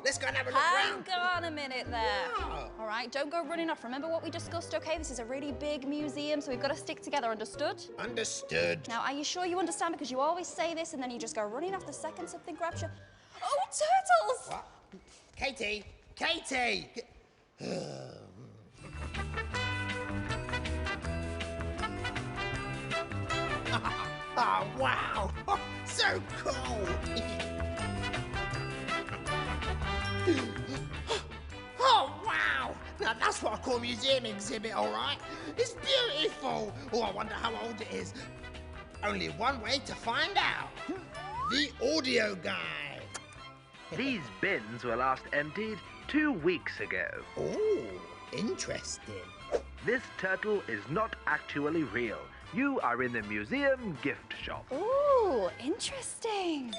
let's go and have a look round. Hang on a minute there. Oh. All right, don't go running off. Remember what we discussed, okay? This is a really big museum, so we've got to stick together, understood? Understood. Now, are you sure you understand? Because you always say this and then you just go running off the second something grabs you. Oh, turtles! What? Katie! Katie! Oh, wow! So cool! Oh, wow! Now that's what I call a museum exhibit, all right? It's beautiful! Oh, I wonder how old it is. Only one way to find out. The audio guy. These bins were last emptied 2 weeks ago. Oh, interesting. This turtle is not actually real. You are in the museum gift shop. Ooh, interesting.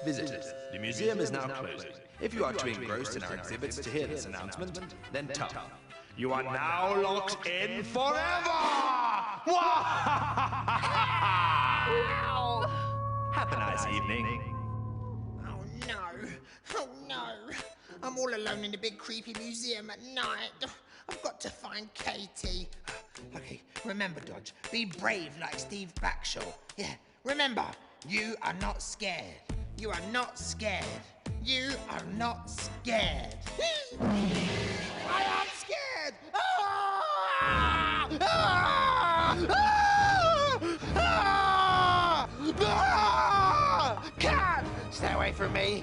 Visitors, the museum is now closing. If you are too engrossed in our exhibits to hear this announcement, then tough. You are now locked in forever! Have a nice evening. Oh no, oh no. I'm all alone in the big creepy museum at night. I've got to find Katie. Okay, remember, Dodge, be brave like Steve Backshaw. Yeah, remember, you are not scared. You are not scared. You are not scared. I am scared! Ah! Ah! Ah! Ah! Cat! Stay away from me.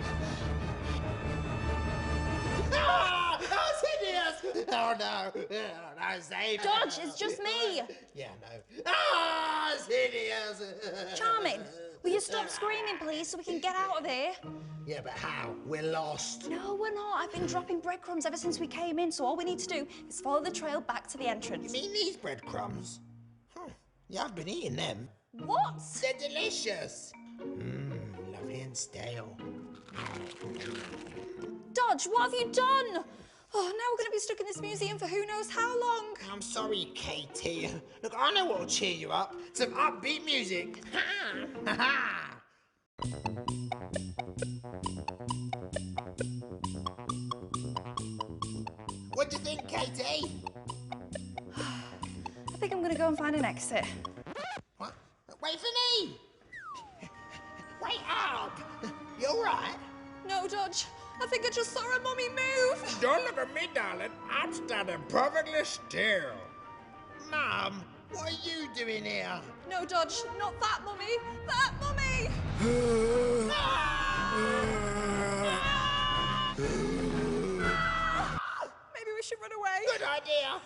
Ah! Oh, it's hideous! Oh no! Oh, no, save me. Dodge, it's just me. Yeah, no. Ah! It's hideous! Charming, will you stop screaming, please, so we can get out of here? Yeah, but how? We're lost. No, we're not. I've been dropping breadcrumbs ever since we came in, so all we need to do is follow the trail back to the entrance. You mean these breadcrumbs? Yeah, I've been eating them. What? They're delicious. Lovely and stale. Dodge, what have you done? Oh, now we're going to be stuck in this museum for who knows how long. I'm sorry, Katie. Look, I know what'll cheer you up. Some upbeat music. Ha! Ha ha! What do you think, Katie? I think I'm going to go and find an exit. What? Wait for me! Wait up! You all right? No, Dodge. I think I just saw a mummy move. Don't look at me, darling. I'm standing perfectly still. Mum, what are you doing here? No, Dodge, not that mummy. That mummy! Maybe we should run away. Good idea.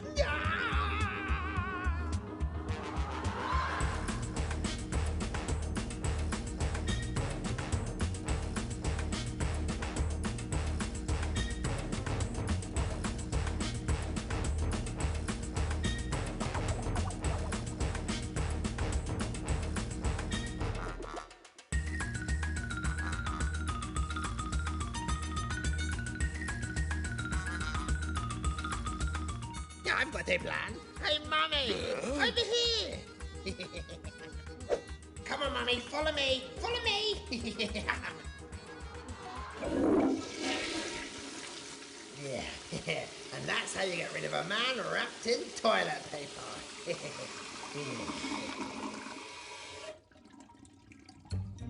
I've got a plan. Hey, Mummy, over here. Come on, Mummy, follow me. Follow me. Yeah, and that's how you get rid of a man wrapped in toilet paper.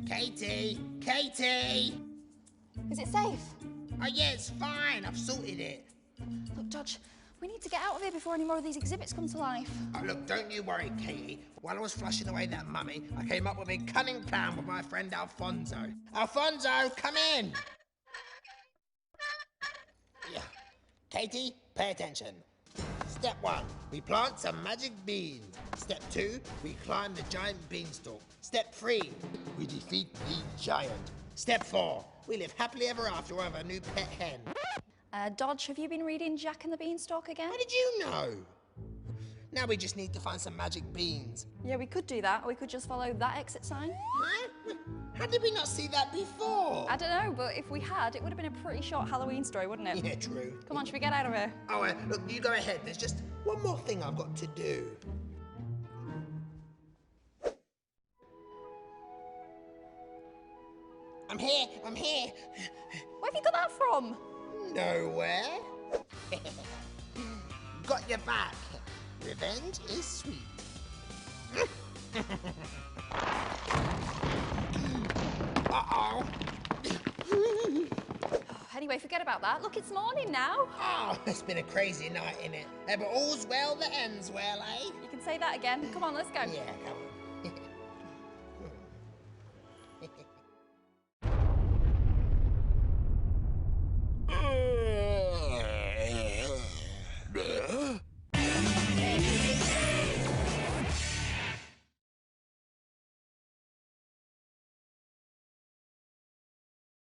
Katie, Katie. Is it safe? Oh, yeah, it's fine. I've sorted it. Look, Dodge, we need to get out of here before any more of these exhibits come to life. Oh, look, don't you worry, Katie. While I was flushing away that mummy, I came up with a cunning plan with my friend Alfonso. Alfonso, come in! Yeah. Katie, pay attention. Step 1, we plant some magic beans. Step 2, we climb the giant beanstalk. Step 3, we defeat the giant. Step 4, we live happily ever after with a new pet hen. Dodge, have you been reading Jack and the Beanstalk again? How did you know? Now we just need to find some magic beans. Yeah, we could do that, or we could just follow that exit sign. Huh? How did we not see that before? I don't know, but if we had, it would have been a pretty short Halloween story, wouldn't it? Yeah, true. Come on, should we get out of here? Oh, look, you go ahead. There's just one more thing I've got to do. I'm here. I'm here. Where have you got that from? Nowhere. Got your back. Revenge is sweet. Uh-oh. Anyway, forget about that. Look, it's morning now. Oh, it's been a crazy night, innit? But all's well that ends well, eh? You can say that again. Come on, let's go. Yeah, come on.